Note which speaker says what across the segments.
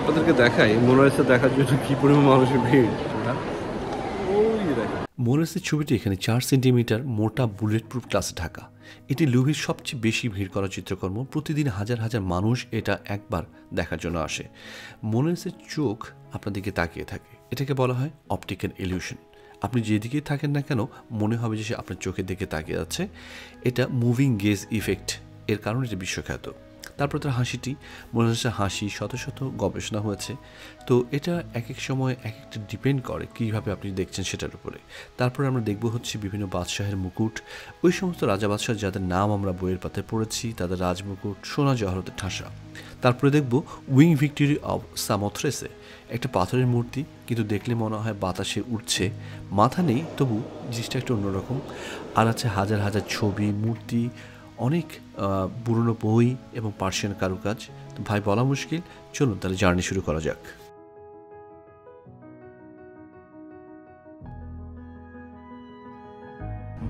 Speaker 1: আপনাদেরকে দেখাই মোনালিসা দেখার জন্য কি পরিমাণ মানুষের ভিড়। মোনালিসার ছবিটি এখানে 4 সেন্টিমিটার মোটা বুলেট প্রুফ গ্লাসে ঢাকা। এটি লুভ্রের সবচেয়ে বেশি ভিড় করা চিত্রকর্ম। প্রতিদিন হাজার হাজার মানুষ এটা একবার দেখার জন্য আসে। মোনালিসার চোখ আপনার দিকে তাকিয়ে থাকে, এটাকে বলা হয় অপটিক্যাল ইলিউশন। আপনি যেদিকেই থাকেন না কেন মনে হবে যে সে আপনার চোখের দিকে তাকিয়ে যাচ্ছে। এটা মুভিং গেজ ইফেক্ট, এর কারণে এটা বিশ্বখ্যাত। তারপর তার হাসিটি, মোনালিসার হাসি শত শত গবেষণা হয়েছে। তো এটা এক এক সময় এক একটা ডিপেন্ড করে কীভাবে আপনি দেখছেন সেটার উপরে। তারপরে আমরা দেখব হচ্ছে বিভিন্ন বাদশাহের মুকুট, ওই সমস্ত রাজা বাদশাহ যাদের নাম আমরা বইয়ের পাতায় পড়েছি, তাদের রাজমুকুট সোনা জহরতের ঠাসা। তারপরে দেখব উইং ভিক্টরি অব সামোথ্রেসে, একটা পাথরের মূর্তি, কিন্তু দেখলে মনে হয় বাতাসে উঠছে, মাথা নেই, তবু জিনিসটা একটু অন্যরকম। আর আছে হাজার হাজার ছবি, মূর্তি, অনেক পুরনো বই এবং পার্সিয়ান কারুকাজ। তো ভাই বলা মুশকিল, চলুন তাহলে জার্নি শুরু করা যাক।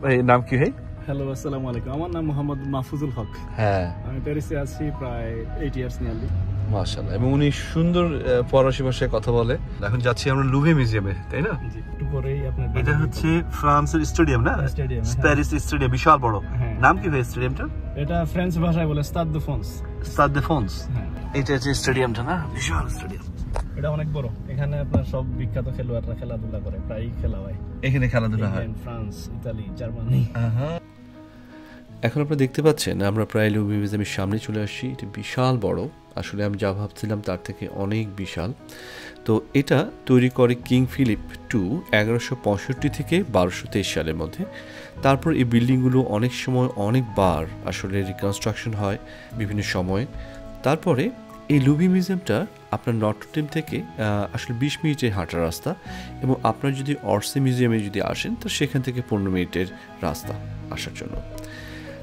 Speaker 1: ভাই নাম কি ভাই?
Speaker 2: হ্যালো, আসসালামু আলাইকুম। আমার নাম মোহাম্মদ মাহফুজুল হক।
Speaker 1: হ্যাঁ,
Speaker 2: আমি প্যারিসে আছি প্রায় 8 ইয়ার্স নিয়ারলি।
Speaker 1: মাশাআল্লাহ। এবং উনি সুন্দর ফরাসি ভাষায় কথা বলে। এখন যাচ্ছি আমরা লুভে মিউজিয়ামে, তাই না?
Speaker 2: জি, একটু পরেই আপনার
Speaker 1: এটা হচ্ছে ফ্রান্সের স্টেডিয়াম না?
Speaker 2: স্টেডিয়াম,
Speaker 1: প্যারিস স্টেডিয়াম, বিশাল বড়। নাম কি ভাই স্টেডিয়ামটা?
Speaker 2: এটা ফ্রেঞ্চ ভাষায় বলে স্টাদ দে ফ্রান্স।
Speaker 1: স্টাদ দে ফ্রান্স, এটা হচ্ছে স্টেডিয়ামটা না? বিশাল স্টেডিয়াম,
Speaker 2: এটা অনেক বড়। এখানে আপনার সব বিখ্যাত খেলোয়াড়রা খেলাধুলা করে, প্রায়ই খেলা হয়
Speaker 1: এখানে। খেলাধুলা হয়
Speaker 2: ফ্রান্স, ইতালি, জার্মানি।
Speaker 1: এখন আপনারা দেখতে পাচ্ছেন আমরা প্রায় লুভে মিউজিয়ামের সামনে চলে আসছি। এটা বিশাল বড়, আসলে আমি যা ভাবছিলাম তার থেকে অনেক বিশাল। তো এটা তৈরি করে কিং ফিলিপ II 1165 থেকে 1223 সালের মধ্যে। তারপর এই বিল্ডিংগুলো অনেক সময় অনেকবার আসলে রিকনস্ট্রাকশন হয় বিভিন্ন সময়ে। তারপরে এই লুভে মিউজিয়ামটা আপনার নটরডেম থেকে আসলে 20 মিনিটের হাঁটার রাস্তা, এবং আপনার যদি অর্সে মিউজিয়ামে যদি আসেন তো সেখান থেকে 15 মিনিটের রাস্তা আসার জন্য।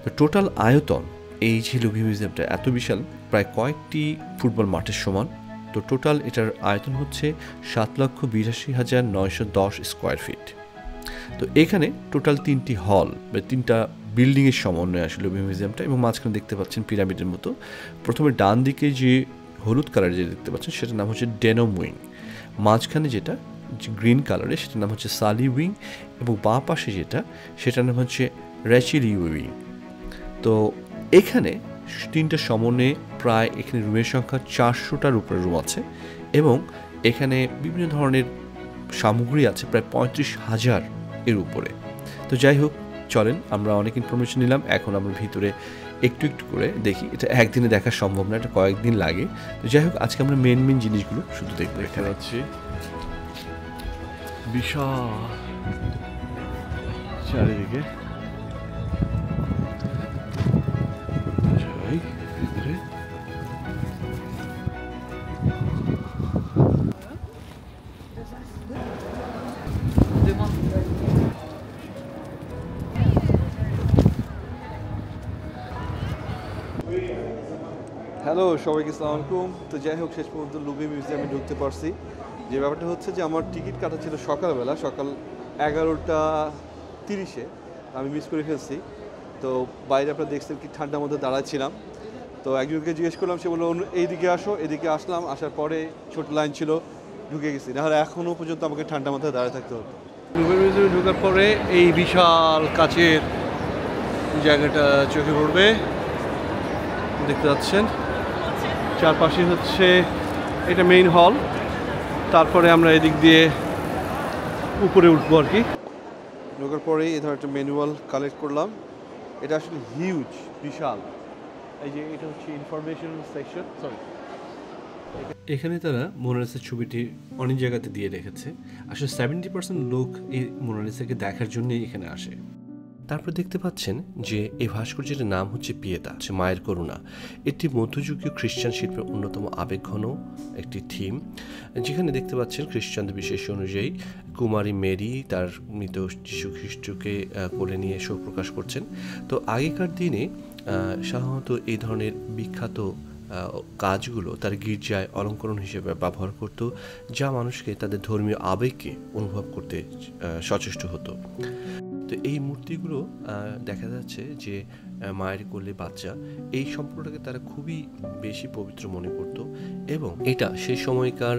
Speaker 1: তো টোটাল আয়তন, এই যে লুভে মিউজিয়ামটা এত বিশাল, প্রায় কয়েকটি ফুটবল মাঠের সমান। তো টোটাল এটার আয়তন হচ্ছে 7,82,910 স্কোয়ার ফিট। তো এখানে টোটাল 3টি হল বা 3টা বিল্ডিংয়ের সমন্বয় আসলে লুভে মিউজিয়ামটা। এবং মাঝখানে দেখতে পাচ্ছেন পিরামিডের মতো। প্রথমে ডান দিকে যে হলুদ কালার যে দেখতে পাচ্ছেন সেটার নাম হচ্ছে ডেনম উইং, মাঝখানে যেটা গ্রিন কালারের সেটার নাম হচ্ছে সালি উইং, এবং বাঁ পাশে যেটা সেটার নাম হচ্ছে র্যাচিলি উইং। তো এখানে 3টা সমন্বয়ে প্রায় এখানে রুমের সংখ্যা 400টার উপরে রুম আছে, এবং এখানে বিভিন্ন ধরনের সামগ্রী আছে প্রায় 35,000 এর উপরে। তো যাই হোক, চলেন, আমরা অনেক ইনফরমেশন নিলাম, এখন আমরা ভিতরে একটু একটু করে দেখি। এটা একদিনে দেখা সম্ভব না, এটা কয়েকদিন লাগে। তো যাই হোক, আজকে আমরা মেন জিনিসগুলো শুধু দেখবো। এখানে হচ্ছে বিশাল চারিদিকে। হ্যালো সবাইকে, আসসালামু আলাইকুম। তো যাই হোক, শেষ পর্যন্ত লুভে মিউজিয়ামে ঢুকতে পারছি। যে ব্যাপারটা হচ্ছে যে আমার টিকিট কাটা ছিল সকালবেলা, সকাল 11:30-এ, আমি মিস করে ফেলছি। তো বাইরে আপনারা দেখছেন কি ঠান্ডার মধ্যে দাঁড়াচ্ছিলাম। তো একজনকে জিজ্ঞেস করলাম, সে বললো এইদিকে আসো। এদিকে আসলাম, আসার পরে ছোট লাইন ছিল, ঢুকে গেছি। নাহলে এখনও পর্যন্ত আমাকে ঠান্ডার মধ্যে দাঁড়িয়ে থাকতে হতো। লুভে মিউজিয়ামে ঢোকার পরে এই বিশাল কাচের জায়গাটা চোখে পড়বে, দেখতে পাচ্ছেন। চারপাশে হচ্ছে এটা মেইন হল। তারপরে আমরা এদিক দিয়ে উপরে উঠবো আর কি। ঢোকার পরে এই ধর একটা ম্যানুয়াল কালেক্ট করলাম। এটা আসলে হিউজ, বিশাল। এই যে এটা হচ্ছে ইনফরমেশন সেকশন। সরি, এখানে তারা মোনালিসার ছবিটি অনেক জায়গাতে দিয়ে রেখেছে। আসলে 70% লোক এই মোনালিসাকে দেখার জন্যই এখানে আসে। তারপর দেখতে পাচ্ছেন যে এই ভাস্কর্যের নাম হচ্ছে পিয়েতা, মায়ের করুণা। এটি মধ্যযুগীয় খ্রিস্টান শিল্পের অন্যতম আবেগঘন একটি থিম, যেখানে দেখতে পাচ্ছেন খ্রিস্টানদের বিশেষ অনুযায়ী কুমারী মেরি তার মৃত যীশু খ্রিস্টকে কোলে নিয়ে শোক প্রকাশ করছেন। তো আগেকার দিনে সাধারণত এই ধরনের বিখ্যাত
Speaker 3: কাজগুলো তার গির্জায় অলঙ্করণ হিসেবে ব্যবহার করত, যা মানুষকে তাদের ধর্মীয় আবেগকে অনুভব করতে সচেষ্ট হতো। তো এই মূর্তিগুলো দেখা যাচ্ছে যে মায়ের কোলে বাচ্চা, এই সম্পর্কটাকে তারা খুবই বেশি পবিত্র মনে করত, এবং এটা সেই সময়কার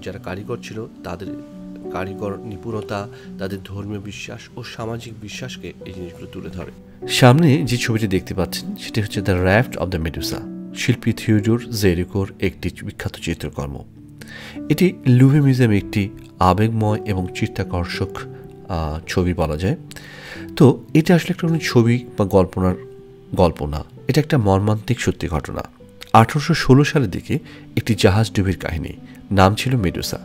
Speaker 3: যারা কারিগর ছিল তাদের কারিগর নিপুণতা, তাদের ধর্মীয় বিশ্বাস ও সামাজিক বিশ্বাসকে এই জিনিসগুলো তুলে ধরে। সামনে যে ছবিটি দেখতে পাচ্ছেন সেটি হচ্ছে the raft of the Medusa, শিল্পী থিওডোর জেরিকোর একটি বিখ্যাত চিত্রকর্ম। এটি লুভে মিউজিয়ামে একটি আবেগময় এবং চিত্তাকর্ষক ছবি বলা যায়। তো এটা আসলে একটা কোনো ছবি বা গল্প না, এটা একটা মর্মান্তিক সত্যি ঘটনা। 1816 সালের দিকে একটি জাহাজ ডুবির কাহিনী, নাম ছিল মেডুসা।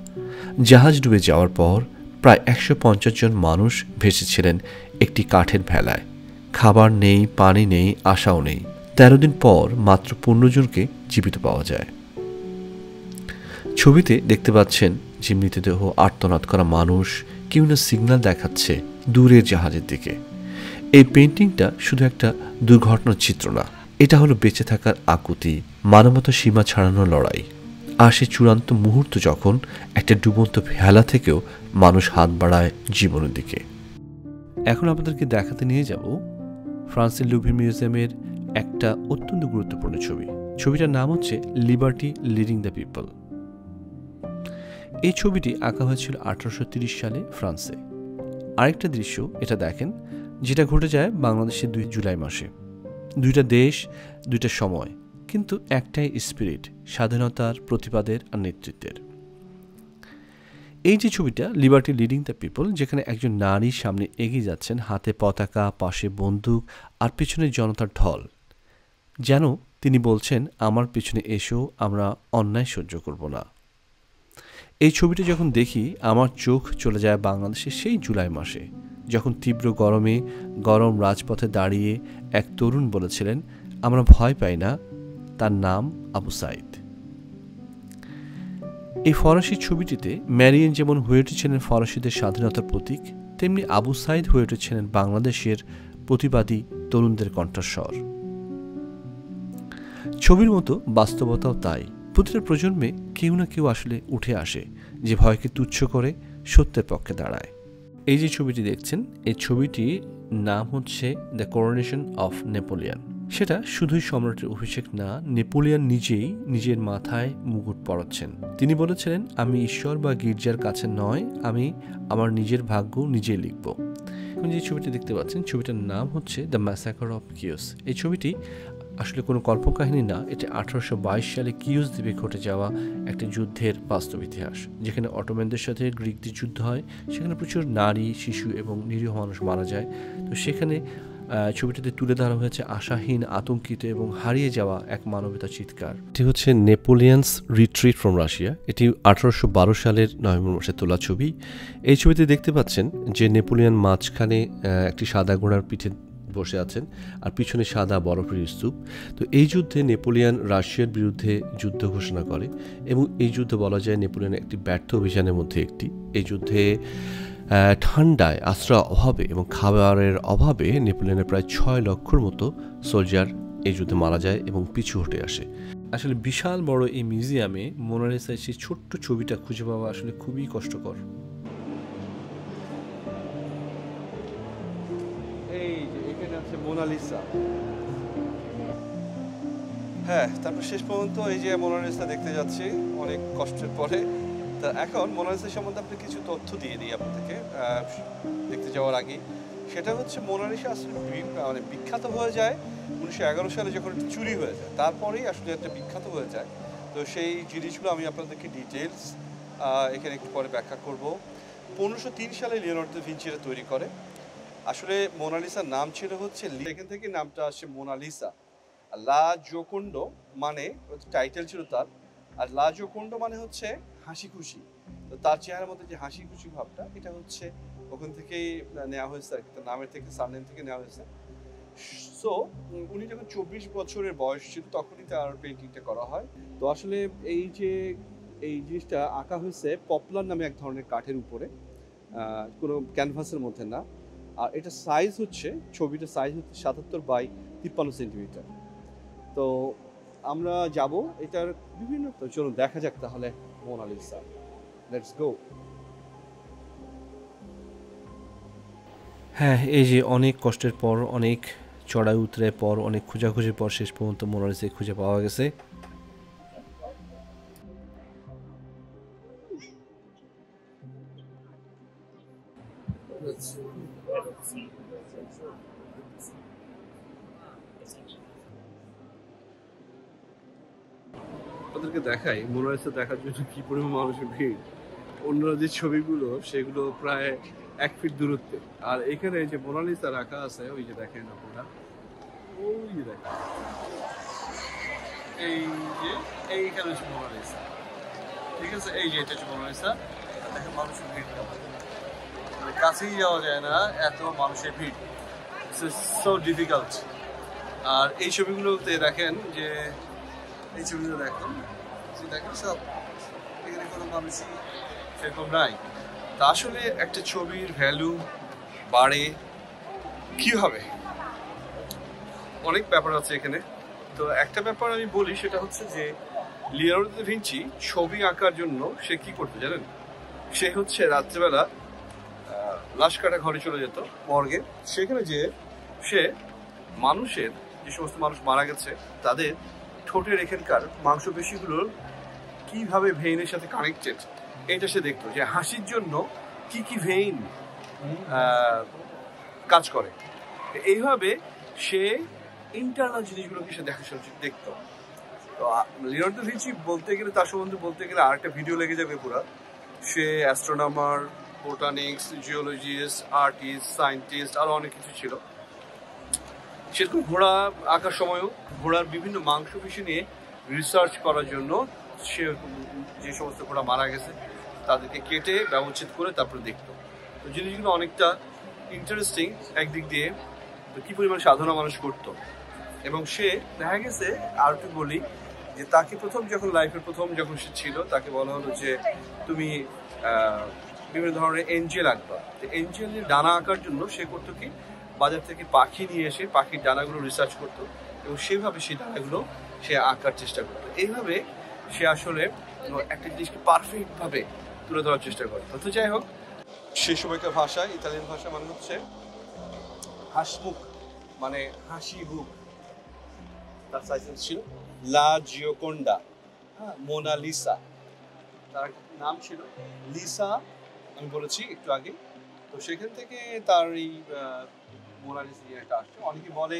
Speaker 3: জাহাজ ডুবে যাওয়ার পর প্রায় 150 জন মানুষ ভেসেছিলেন একটি কাঠের ভেলায়। খাবার নেই, পানি নেই, আশাও নেই। 13 দিন পর মাত্র 15 জনকে জীবিত পাওয়া যায়। ছবিতে দেখতে পাচ্ছেন যে মৃতদেহ, আর্তনাদ করা মানুষ, কেউ না সিগন্যাল দেখাচ্ছে দূরের জাহাজের দিকে। এই পেন্টিংটা শুধু একটা দুর্ঘটনার চিত্র না, এটা হলো বেঁচে থাকার আকুতি, মানবতার সীমা ছাড়ানোর লড়াই। আর সে চূড়ান্ত মুহূর্ত যখন একটা ডুবন্ত ভেলা থেকেও মানুষ হাত বাড়ায় জীবনের দিকে। এখন আপনাদেরকে দেখাতে নিয়ে যাব ফ্রান্সের লুভে মিউজিয়ামের একটা অত্যন্ত গুরুত্বপূর্ণ ছবি। ছবিটার নাম হচ্ছে লিবার্টি লিডিং দ্য পিপল। এই ছবিটি আঁকা হয়েছিল 1830 সালে ফ্রান্সে। আরেকটা দৃশ্য এটা দেখেন, যেটা ঘটে যায় বাংলাদেশের 2 জুলাই মাসে। দুইটা দেশ, দুইটা সময়, কিন্তু একটাই স্পিরিট, স্বাধীনতার, প্রতিবাদের আর নেতৃত্বের। এই যে ছবিটা লিবার্টি লিডিং দ্য পিপল, যেখানে একজন নারী সামনে এগিয়ে যাচ্ছেন, হাতে পতাকা, পাশে বন্দুক আর পিছনে জনতার ঢল, যেন তিনি বলছেন আমার পিছনে এসো, আমরা অন্যায় সহ্য করব না। এই ছবিটি যখন দেখি আমার চোখ চলে যায় বাংলাদেশের সেই জুলাই মাসে, যখন তীব্র গরমে গরম রাজপথে দাঁড়িয়ে এক তরুণ বলেছিলেন আমরা ভয় পাই না, তার নাম আবু সাইদ। এই ফরাসি ছবিটিতে ম্যারিয়েন যেমন হয়ে উঠেছিলেন ফরাসিদের স্বাধীনতার প্রতীক, তেমনি আবু সাইদ হয়ে উঠেছিলেন বাংলাদেশের প্রতিবাদী তরুণদের কণ্ঠস্বর। ছবির মতো বাস্তবতাও তাই। প্রতিটা প্রজন্মে কেউ না কেউ আসলে উঠে আসে যে ভয়কে তুচ্ছ করে সত্যের পক্ষে দাঁড়ায়। এই যে ছবিটি দেখছেন, এই ছবিটির নাম হচ্ছে দ্য করোনেশন অফ নেপোলিয়ন। সেটা শুধুই সম্রাটের অভিষেক না, নেপোলিয়ন নিজেই নিজের মাথায় মুকুট পরাচ্ছেন। তিনি বলেছিলেন আমি ঈশ্বর বা গির্জার কাছে নয়, আমি আমার নিজের ভাগ্য নিজেই লিখব। এখন যে ছবিটি দেখতে পাচ্ছেন, ছবিটার নাম হচ্ছে দ্য ম্যাসাকার অফ কিওস। এই ছবিটি আসলে কোনো কল্পকাহিনী না, এটা 1822 সালে কিওস দ্বীপে ঘটে যাওয়া একটা যুদ্ধের বাস্তব ইতিহাস, যেখানে অটোম্যানদের সাথে গ্রিকদের যুদ্ধ হয়। সেখানে প্রচুর নারী, শিশু এবং নিরীহ মানুষ মারা যায়। তো সেখানে ছবিটিতে তুলে ধরা হয়েছে আশাহীন, আতঙ্কিত এবং হারিয়ে যাওয়া এক মানবতার চিৎকার। এটি হচ্ছে নেপোলিয়ানস রিট্রিট ফ্রম রাশিয়া। এটি 1812 সালের নভেম্বর মাসে তোলা ছবি। এই ছবিতে দেখতে পাচ্ছেন যে নেপোলিয়ন মাঝখানে একটি সাদা ঘোড়ার পিঠে বসে আছেন, আর পিছনে সাদা বরফের স্তূপ। তো এই যুদ্ধে নেপোলিয়ন রাশিয়ার বিরুদ্ধে যুদ্ধ ঘোষণা করে, এবং এই যুদ্ধ বলা যায় নেপোলিয়নের একটি ব্যর্থ অভিযানের মধ্যে একটি। এই যুদ্ধে ঠান্ডায়, আশ্রয় অভাবে এবং খাবারের অভাবে নেপোলিয়নের প্রায় 6 লক্ষর মতো সোলজার এই যুদ্ধে মারা যায় এবং পিছু হটে আসে। আসলে বিশাল বড় এই মিউজিয়ামে মোনালিসার সেই ছোট্ট ছবিটা খুঁজে পাওয়া আসলে খুবই কষ্টকর।
Speaker 1: এই যে এখানে আছে মোনালিসা। হ্যাঁ, তারপর শেষ পর্যন্ত এই যে মোনালিসা দেখতে যাচ্ছি অনেক কষ্টের পরে। তা এখন মোনালিসা সম্বন্ধে আপনি কিছু তথ্য দিয়ে দিই আপনাদেরকে দেখতে যাওয়ার আগে। সেটা হচ্ছে মোনালিসা আসলে মানে বিখ্যাত হয়ে যায় 1911 সালে যখন এটা চুরি হয়ে যায়, তারপরেই আসলে এটা বিখ্যাত হয়ে যায়। তো সেই জিনিসগুলো আমি আপনাদেরকে ডিটেলস এখানে একটু পরে ব্যাখ্যা করব। 1503 সালে লিওনার্দো দা ভিঞ্চি এটা তৈরি করে। আসলে মোনালিসার নাম ছিল হচ্ছে, এখান থেকে নামটা আসে মোনালিসা। লা জোকোন্ডো মানে টাইটেল ছিল তার, আর লা জোকোন্ডো মানে হচ্ছে হাসি খুশি। তো তার চেহারার মধ্যে যে হাসি খুশি ভাবটা, এটা হচ্ছে ওখান থেকেই নেওয়া হয়েছে, তার নামের থেকে, সারনেম থেকে নেওয়া হয়েছে। সো উনি যখন 24 বছরের বয়স ছিল তখনই তার পেন্টিংটা করা হয়। তো আসলে এই যে এই জিনিসটা আঁকা হয়েছে পপলার নামে এক ধরনের কাঠের উপরে, কোনো ক্যানভাসের মধ্যে না। আর এটা সাইজ হচ্ছে, ছবিটার সাইজ হচ্ছে 77 বাই 53 সেন্টিমিটার। তো আমরা যাব এটার বিভিন্ন, তো চলুন দেখা যাক তাহলে মোনালিসা। Let's go.
Speaker 3: হ্যাঁ, এই যে অনেক কষ্টের পর, অনেক চড়াই উতরার পর, অনেক খোঁজাখুঁজির পর শেষ পর্যন্ত মোনালিসা খুঁজে পাওয়া গেছে।
Speaker 1: আপনাদেরকে দেখাই মোনালিসা দেখার জন্য কি পরিমাণ মানুষের ভিড়। অন্যরা যে ছবিগুলো সেগুলো প্রায় 1 ফিট দূরত্বে, আর এখানে যে মোনালিসা রাখা আছে ওই যে দেখেন আপনারা, ওই যে দেখেন, এই যে এইখানে হচ্ছে মোনালিসা, ঠিক আছে, এই যে এটা হচ্ছে মোনালিসা। দেখেন মানুষের ভিড় কেমন, মানে কাছেই যাওয়া যায় না, এত মানুষের ভিড়, সো ডিফিকাল্ট। আর এই ছবিগুলোতে দেখেন যে, এই ছবিগুলো দেখুন, দেখেন সব এখানে কোনো মানুষই সেরকম নাই। তা আসলে একটা ছবির ভ্যালু বাড়ে কিভাবে, অনেক ব্যাপার আছে এখানে। তো একটা ব্যাপার আমি বলি, সেটা হচ্ছে যে লিওনার্দো দা ভিঞ্চি ছবি আঁকার জন্য সে কি করতো জানেন? সে হচ্ছে রাত্রেবেলা লাশ কাটা ঘরে চলে যেত, মর্গে। সেখানে যে সে মানুষের, যে সমস্ত মানুষ মারা গেছে তাদের ঠোঁটের এখানকার মাংসপেশিগুলোর কিভাবে ভেইনের সাথে কানেক্টেড, এটা সে দেখতো, যে হাসির জন্য কি কি ভেইন কাজ করে। এইভাবে সে ইন্টারনাল জিনিসগুলোকে সে দেখতো। তো লিওনার্দো দা ভিঞ্চি বলতে গেলে, তার সম্বন্ধে বলতে গেলে আরেকটা ভিডিও লেগে যাবে পুরা। সে অ্যাস্ট্রোনমার, বোটানিক্স, জিওলজিস্ট, আর্টিস্ট, সায়েন্টিস্ট, আরও অনেক কিছু ছিল। সেরকম ঘোড়া আঁকার সময়ও ঘোড়ার বিভিন্ন মাংসপেশি নিয়ে রিসার্চ করার জন্য সে যে সমস্ত ঘোড়া মারা গেছে তাদেরকে কেটে ব্যবচ্ছেদ করে তারপরে দেখতো। তো জিনিসগুলো অনেকটা ইন্টারেস্টিং একদিক দিয়ে, তো কী পরিমাণ সাধনা মানুষ করতো। এবং সে দেখা গেছে, আর একটু বলি, যে তাকে যখন লাইফের প্রথম যখন সে ছিল, তাকে বলা হলো যে তুমি বিভিন্ন ধরনের এঞ্জেল আঁকবা। তো এঞ্জেলের ডানা আঁকার জন্য সে করতো কি, বাজার থেকে পাখি নিয়ে এসে পাখির ডানাগুলো রিসার্চ করতো এবং সেভাবে সেই ডানাগুলো সে আঁকার চেষ্টা করতো। এইভাবে সে আসলে একটা জিনিসকে পারফেক্টভাবে তুলে ধরার চেষ্টা করতো। তো যাই হোক, সে সময়কার ভাষা, ইতালিয়ান ভাষা, মানে হচ্ছে হাসমুখ, মানে হাসি মুখ। তার সাইজেন্স ছিল লা জিওকোন্ডা, হ্যাঁ, মোনালিসা। তার নাম ছিল লিসা, আমি বলেছি একটু আগে। তো সেখান থেকে তার এই মোনালিসা ইয়েটা আসছে। অনেকে বলে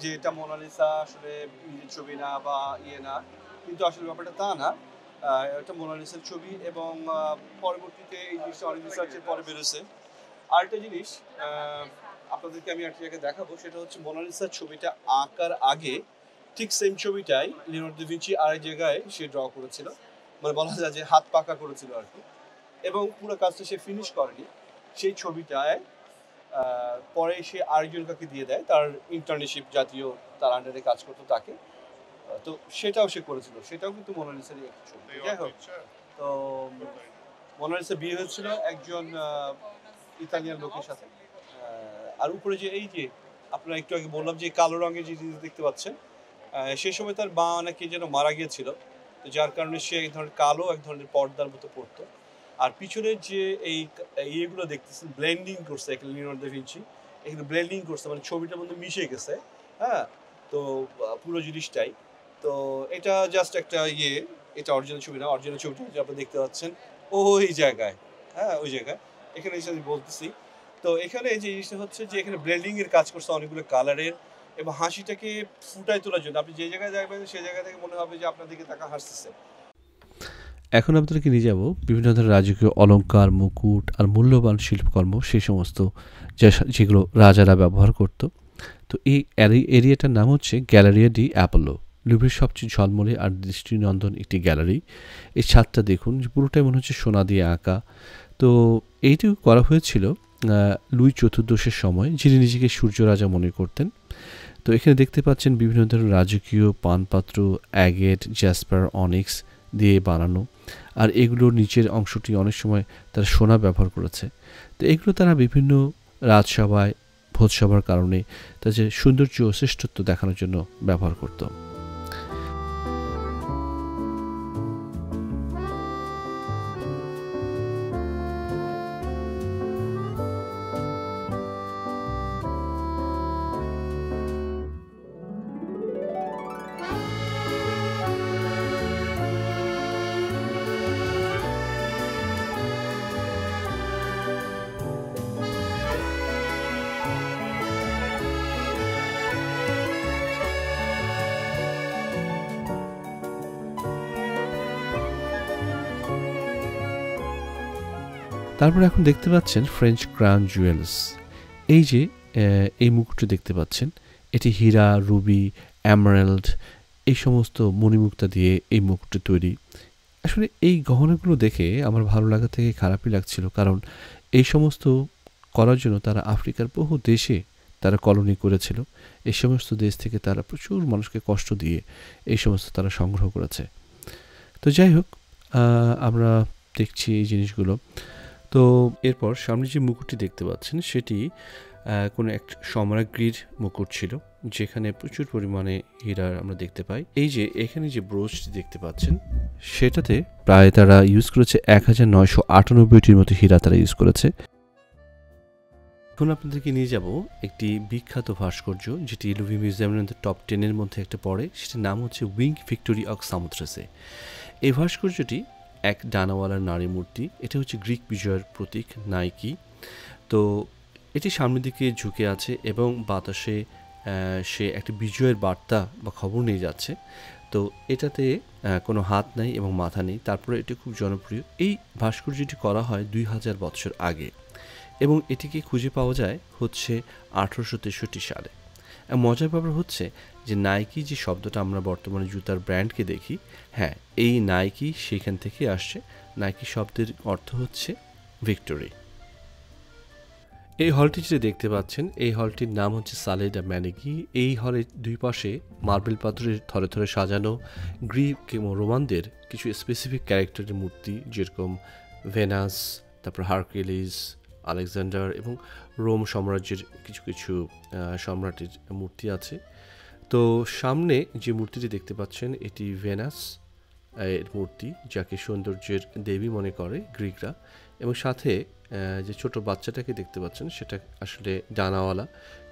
Speaker 1: যে এটা মোনালিসা আসলে নিজের ছবি না বা ইয়ে না, কিন্তু আসলে ব্যাপারটা তা না। এটা মোনালিসার ছবি, এবং পরবর্তীতে এই জিনিসটা অনেক রিসার্চের পরে বেরোছে। আরেকটা জিনিস আপনাদেরকে আমি একটা জায়গায় দেখাবো, সেটা হচ্ছে মোনালিসার ছবিটা আঁকার আগে ঠিক সেম ছবিটাই লিওনার্দো দা ভিঞ্চি আরেক জায়গায় সে ড্র করেছিল, মানে বলা যায় যে হাত পাকা করেছিল আর কি, এবং পুরো কাজটা সে ফিনিশ করেনি। সেই ছবিটায় পরে সে আরেকজন কাকে দিয়ে দেয়, তার ইন্টার্নশিপ জাতীয়, তার আন্ডারে কাজ করতো তাকে। তো সেটাও সে করেছিল, সেটাও কিন্তু মোনালিসারই একটা ছবি। যাই হোক, তো মোনালিসা বিয়ে হয়েছিল একজন ইতালিয়ান লোকের সাথে। আর উপরে যে এই যে আপনারা একটু আগে বললাম যে কালো রঙের যে জিনিস দেখতে পাচ্ছেন, সেই সময় তার মা নাকি যেন মারা গিয়েছিল, তো যার কারণে সে এক ধরনের কালো, এক ধরনের পর্দার মতো পড়তো। আর পিছনের যে এই ইয়েগুলো দেখতেছেন, ব্লেন্ডিং করছে এখানে লিওনার্দো দা ভিঞ্চি, এখানে ব্লেন্ডিং করছে, মানে ছবিটার মধ্যে মিশে গেছে। হ্যাঁ, তো পুরো জিনিসটাই, তো এটা জাস্ট একটা ইয়ে, এটা অরিজিনাল ছবি না। অরিজিনাল ছবিটা যে আপনি দেখতে পাচ্ছেন ওই জায়গায়, হ্যাঁ ওই জায়গায়, এখানে এসে আমি বলতেছি। তো এখানে যে জিনিসটা হচ্ছে যে এখানে ব্লেন্ডিং এর কাজ করছে অনেকগুলো কালারের, এবং হাসিটাকে ফুটায় তোলার জন্য। আপনি যে জায়গায় যাবেন সেই জায়গা থেকে মনে হবে যে আপনার দিকে তাকা হাসতেছে।
Speaker 3: এখন আপনাদেরকে নিয়ে যাব বিভিন্ন ধরনের রাজকীয় অলংকার, মুকুট আর মূল্যবান শিল্পকর্ম, সেই সমস্ত যেগুলো রাজারা ব্যবহার করত। তো এই এরিয়াটার নাম হচ্ছে গ্যালারিয়া ডি অ্যাপোলো, লুভ্রের সবচেয়ে ঝলমলে আর দৃষ্টিনন্দন একটি গ্যালারি। এই ছাদটা দেখুন, পুরোটাই মনে হচ্ছে সোনা দিয়ে আঁকা। তো এইটুকু করা হয়েছিল লুই চতুর্দশের সময়, যিনি নিজেকে সূর্য রাজা মনে করতেন। তো এখানে দেখতে পাচ্ছেন বিভিন্ন ধরনের রাজকীয় পানপাত্র, অ্যাগেট, জ্যাসপার, অনিক্স দিয়ে বানানো, আর এগুলোর নিচের অংশটি অনেক সময় তারা সোনা ব্যবহার করেছে। তো এগুলো তারা বিভিন্ন রাজসভায়, ভোজসভার কারণে তাদের সৌন্দর্য ও শ্রেষ্ঠত্ব দেখানোর জন্য ব্যবহার করত। তারপর এখন দেখতে পাচ্ছেন ফ্রেঞ্চ ক্রাউন জুয়েলস। এই যে এই মুকুটটি দেখতে পাচ্ছেন, এটি হীরা, রুবি, এমারাল্ড এই সমস্ত মণিমুক্তা দিয়ে এই মুকুটটি তৈরি। আসলে এই গহনাগুলো দেখে আমার ভালো লাগা থেকে খারাপই লাগছিল, কারণ এই সমস্ত করার জন্য তারা আফ্রিকার বহু দেশে তারা কলোনি করেছিল। এই সমস্ত দেশ থেকে তারা প্রচুর মানুষকে কষ্ট দিয়ে এই সমস্ত তারা সংগ্রহ করেছে। তো যাই হোক, আমরা দেখছি এই জিনিসগুলো। তো এরপর সামনে যে মুকুটটি দেখতে পাচ্ছেন সেটি কোনো এক সম্রাজ্ঞীর মুকুট ছিল, যেখানে প্রচুর পরিমাণে হীরা আমরা দেখতে পাই। এই যে এখানে যে ব্রোচটি দেখতে পাচ্ছেন সেটাতে প্রায় তারা ইউজ করেছে 1998টির মতো হীরা তারা ইউজ করেছে। এখন আপনাদেরকে নিয়ে যাব একটি বিখ্যাত ভাস্কর্য, যেটি লুভি মিউজিয়ামের টপ 10-এর মধ্যে একটা পড়ে। সেটার নাম হচ্ছে উইং ভিক্টোরি অফ সামোথ্রাসে। এই ভাস্কর্যটি এক ডানাওয়ালার নারী মূর্তি। এটা হচ্ছে গ্রিক বিজয়ের প্রতীক নাইকি। তো এটি সামনের দিকে ঝুঁকে আছে এবং বাতাসে সে একটা বিজয়ের বার্তা বা খবর নিয়ে যাচ্ছে। তো এটাতে কোনো হাত নাই এবং মাথা নেই। তারপরে এটি খুব জনপ্রিয়। এই ভাস্কর্যটি করা হয় 2000 বছর আগে এবং এটিকে খুঁজে পাওয়া যায় হচ্ছে 1863 সালে। মজার ব্যাপার হচ্ছে যে নাইকি যে শব্দটা আমরা বর্তমানে জুতার ব্র্যান্ডকে দেখি, হ্যাঁ, এই নাইকি সেখান থেকে আসছে। নাইকি শব্দের অর্থ হচ্ছে ভিক্টোরি। এই হলটি যেটা দেখতে পাচ্ছেন, এই হলটির নাম হচ্ছে সালে দ্য ম্যানেগি। এই হলের দুই পাশে মার্বেল পাথরের থরে থরে সাজানো গ্রিক এবং রোমানদের কিছু স্পেসিফিক ক্যারেক্টারের মূর্তি, যেরকম ভেনাস, তারপর হারকিউলিস, আলেকজান্ডার এবং রোম সাম্রাজ্যের কিছু কিছু সম্রাটের মূর্তি আছে। তো সামনে যে মূর্তিটি দেখতে পাচ্ছেন এটি ভেনাস এর মূর্তি, যাকে সৌন্দর্যের দেবী মনে করে গ্রিকরা, এবং সাথে যে ছোট বাচ্চাটাকে দেখতে পাচ্ছেন সেটা আসলে ডানাওয়ালা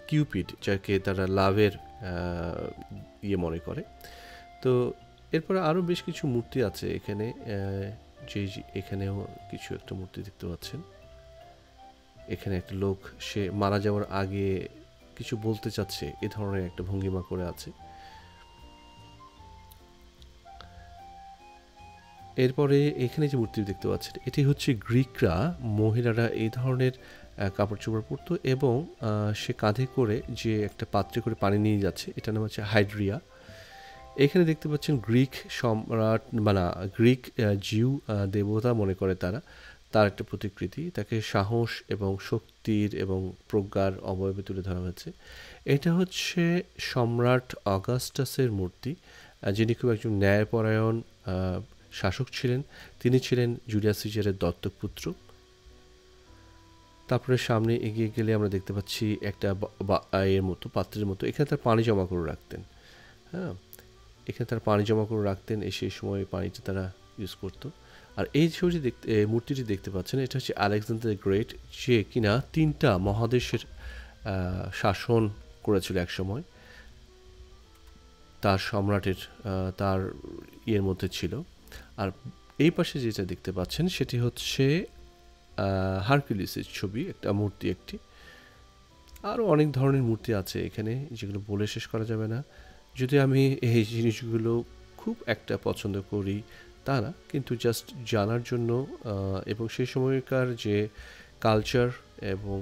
Speaker 3: কিউপিড, যাকে তারা লাভের মনে করে। তো এরপরে আরও বেশ কিছু মূর্তি আছে এখানে, এখানেও কিছু একটা মূর্তি দেখতে পাচ্ছেন। এখানে একটা লোক, সে মারা যাওয়ার আগে কিছু বলতে চাচ্ছে, এ ধরনের একটা ভঙ্গিমা করে আছে। এরপরে এখানে যে মূর্তি দেখতে পাচ্ছেন এটি হচ্ছে গ্রিকরা, মহিলারা এই ধরনের কাপড় চোপড় পরতো এবং সে কাঁধে করে যে একটা পাত্রে করে পানি নিয়ে যাচ্ছে, এটার নাম হচ্ছে হাইড্রিয়া। এখানে দেখতে পাচ্ছেন গ্রিক সম্রাট গ্রিক জিউ দেবতা মনে করে তারা, তার একটা প্রতিকৃতি। তাকে সাহস এবং শক্তির এবং প্রজ্ঞার অবয়বে তুলে ধরা হয়েছে। এটা হচ্ছে সম্রাট অগাস্টাসের মূর্তি, যিনি খুব একজন ন্যায়পরায়ণ শাসক ছিলেন। তিনি ছিলেন জুলিয়াস সিজারের দত্তক পুত্র। তারপরে সামনে এগিয়ে গেলে আমরা দেখতে পাচ্ছি একটা এর মতো পাত্রের মতো, এখানে তার পানি জমা করে রাখতেন। হ্যাঁ, এখানে তারা পানি জমা করে রাখতেন, সেই সময় পানিটা তারা ইউজ করতো। আর এই ছবিটি মূর্তিটি দেখতে পাচ্ছেন, এটা হচ্ছে আলেকজান্ডার দ্য গ্রেট, যে কিনা 3টা মহাদেশের শাসন করেছিল এক সময়। তার সম্রাটের তার মধ্যে ছিল। আর এই পাশে যেটা দেখতে পাচ্ছেন সেটি হচ্ছে হারকিউলিসের ছবি, একটা মূর্তি একটি। আরও অনেক ধরনের মূর্তি আছে এখানে, যেগুলো বলে শেষ করা যাবে না। যদি আমি এই জিনিসগুলো খুব একটা পছন্দ করি তা না, কিন্তু জাস্ট জানার জন্য এবং সেই সময়কার যে কালচার এবং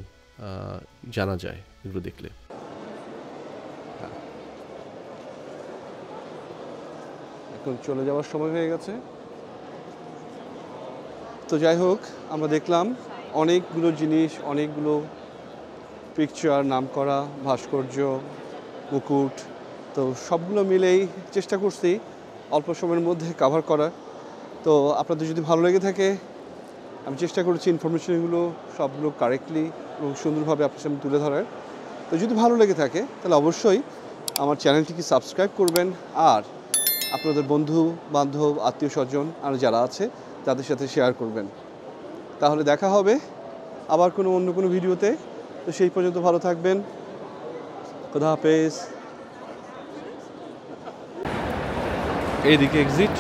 Speaker 3: জানা যায় এগুলো দেখলে।
Speaker 1: এখন চলে যাওয়ার সময় হয়ে গেছে। তো যাই হোক, আমরা দেখলাম অনেকগুলো জিনিস, অনেকগুলো পিকচার, নাম করা ভাস্কর্য, মুকুট। তো সবগুলো মিলেই চেষ্টা করছি অল্প সময়ের মধ্যে কভার করার। তো আপনাদের যদি ভালো লেগে থাকে, আমি চেষ্টা করেছি ইনফরমেশনগুলো সবগুলো কারেক্টলি এবং সুন্দরভাবে আপনার সামনে তুলে ধরার। তো যদি ভালো লেগে থাকে তাহলে অবশ্যই আমার চ্যানেলটিকে সাবস্ক্রাইব করবেন, আর আপনাদের বন্ধু বান্ধব, আত্মীয় স্বজন আর যারা আছে তাদের সাথে শেয়ার করবেন। তাহলে দেখা হবে আবার অন্য কোনো ভিডিওতে। তো সেই পর্যন্ত ভালো থাকবেন। খোদা হাফেজ। এইদিকে এক্সিট,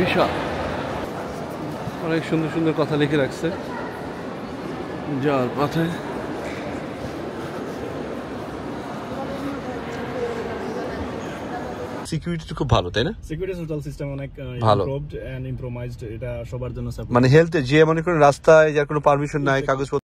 Speaker 1: বিশাল, অনেক সুন্দর সুন্দর কথা লিখে রাখছে যাওয়ার পথে। সিকিউরিটি খুব ভালো, তাই না?
Speaker 2: সিকিউরিটি সোশ্যাল সিস্টেম অনেক
Speaker 1: ভালো।
Speaker 2: ইমপ্রুভড এন্ড ইমপ্রোভাইজড, এটা সবার জন্য support।
Speaker 1: মানে হেলথে যে মনে করেন রাস্তায় যার কোনো পারমিশন নাই, কাগজপত্র